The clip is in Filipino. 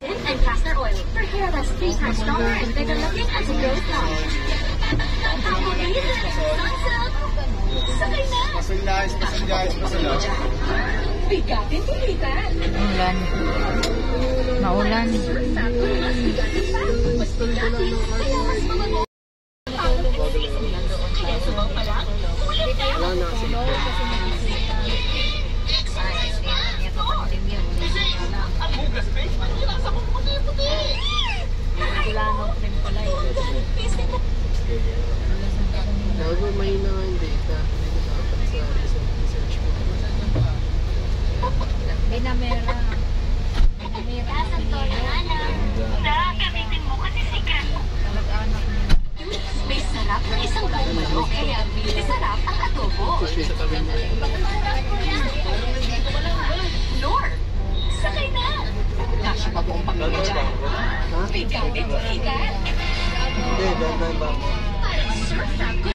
And castor oil for hair that's 3 times stronger and bigger looking as it grows long. Sakay na! Masul. Bigatin to bigat! Ulan. Maulan. Mas bigatin, kaya mas mabago. Kaya sumaw pa lang, ulit na! Ang hugas, babe. Nasa mong puti-puti. Kulanok rin pala yun. Bago mahina nga yung data, hindi ko dapat sa research ko. Binamera. Gamitin mo kasi secret. Talag-anak niya. May sarap ng isang buo, kaya may sarap ang adobo. Sa tabi mo. Nor, sakay na! Kasya pa buong pamilya dyan. Bigatin to bigat! Hindi, dahan ba ako? Para surf